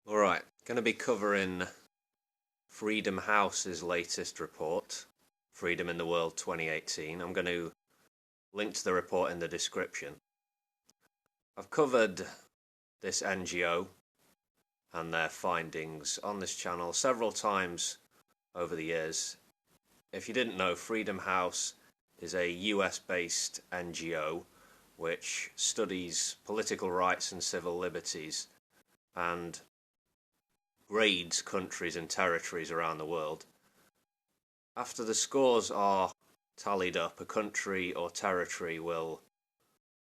Alright, going to be covering Freedom House's latest report, Freedom in the World 2018. I'm going to link to the report in the description. I've covered this NGO and their findings on this channel several times over the years. If you didn't know, Freedom House is a US-based NGO which studies political rights and civil liberties and grades countries and territories around the world. After the scores are tallied up, a country or territory will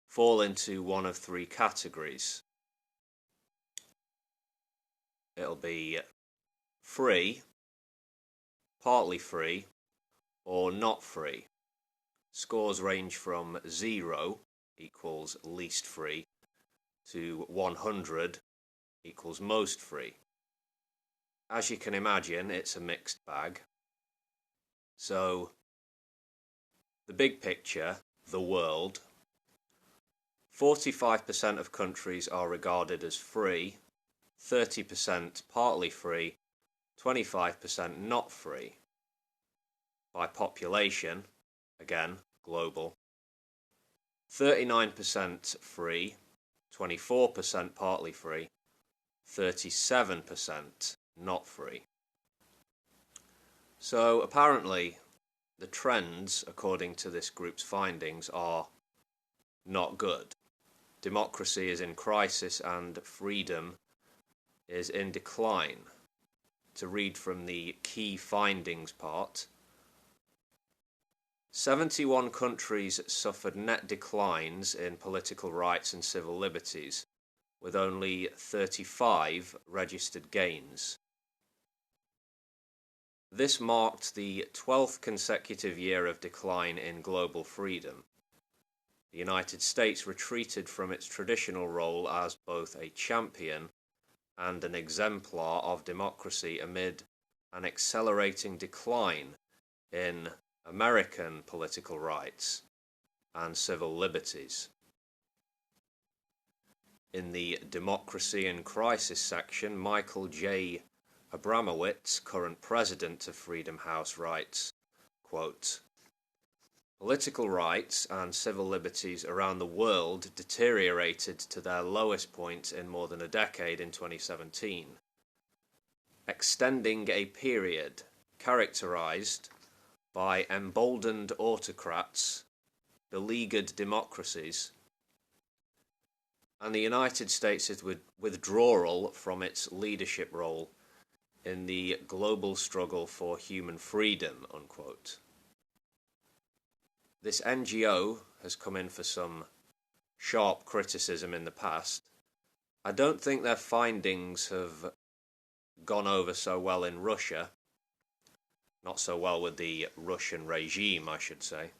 fall into one of three categories. It'll be free, partly free, or not free. Scores range from 0 equals least free to 100 equals most free. As you can imagine, it's a mixed bag. So, the big picture, the world, 45% of countries are regarded as free, 30% partly free, 25% not free. By population, again, global, 39% free, 24% partly free, 37% not free. So apparently the trends, according to this group's findings, are not good. Democracy is in crisis and freedom is in decline. To read from the key findings part, 71 countries suffered net declines in political rights and civil liberties, with only 35 registered gains. This marked the 12th consecutive year of decline in global freedom. The United States retreated from its traditional role as both a champion and an exemplar of democracy amid an accelerating decline in American political rights and civil liberties. In the Democracy in Crisis section, Michael J. Abramowitz, current president of Freedom House, writes, quote, "Political rights and civil liberties around the world deteriorated to their lowest point in more than a decade in 2017, extending a period characterized by emboldened autocrats, beleaguered democracies, and the United States' withdrawal from its leadership role in the global struggle for human freedom," unquote. This NGO has come in for some sharp criticism in the past. I don't think their findings have gone over so well in Russia. Not so well with the Russian regime, I should say.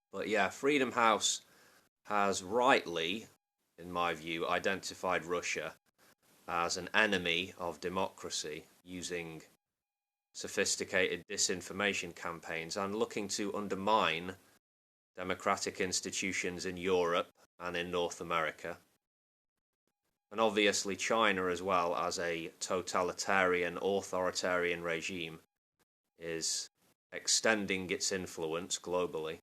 But yeah, Freedom House has rightly, in my view, identified Russia as an enemy of democracy, using sophisticated disinformation campaigns and looking to undermine democratic institutions in Europe and in North America. And obviously China, as well, as a totalitarian, authoritarian regime, is extending its influence globally.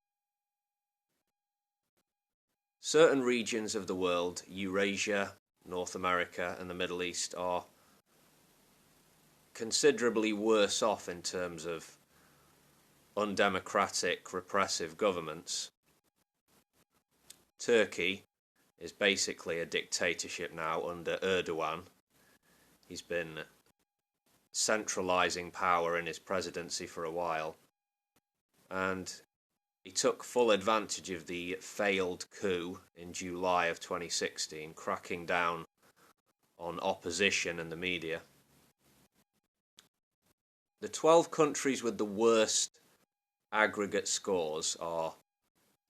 Certain regions of the world, Eurasia, North America and the Middle East, are considerably worse off in terms of undemocratic, repressive governments. Turkey is basically a dictatorship now under Erdogan. He's been centralizing power in his presidency for a while, and he took full advantage of the failed coup in July of 2016, cracking down on opposition and the media. The 12 countries with the worst aggregate scores are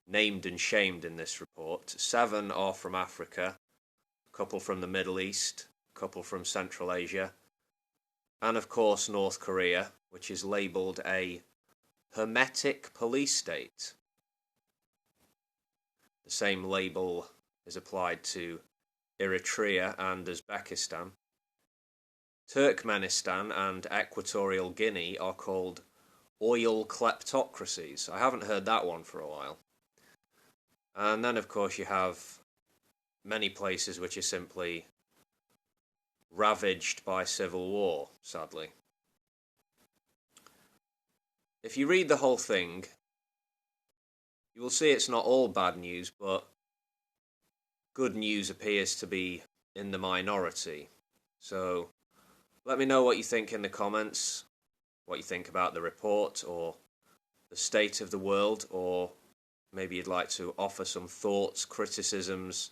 named and shamed in this report. 7 are from Africa, a couple from the Middle East, a couple from Central Asia, and of course North Korea, which is labelled a hermetic police state. The same label is applied to Eritrea and Uzbekistan. Turkmenistan and Equatorial Guinea are called oil kleptocracies. I haven't heard that one for a while. And then, of course, you have many places which are simply ravaged by civil war, sadly. If you read the whole thing, you will see it's not all bad news, but good news appears to be in the minority. So let me know what you think in the comments, what you think about the report or the state of the world, or maybe you'd like to offer some thoughts, criticisms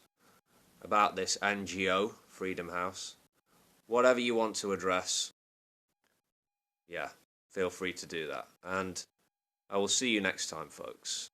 about this NGO, Freedom House. Whatever you want to address, yeah, feel free to do that. And I will see you next time, folks.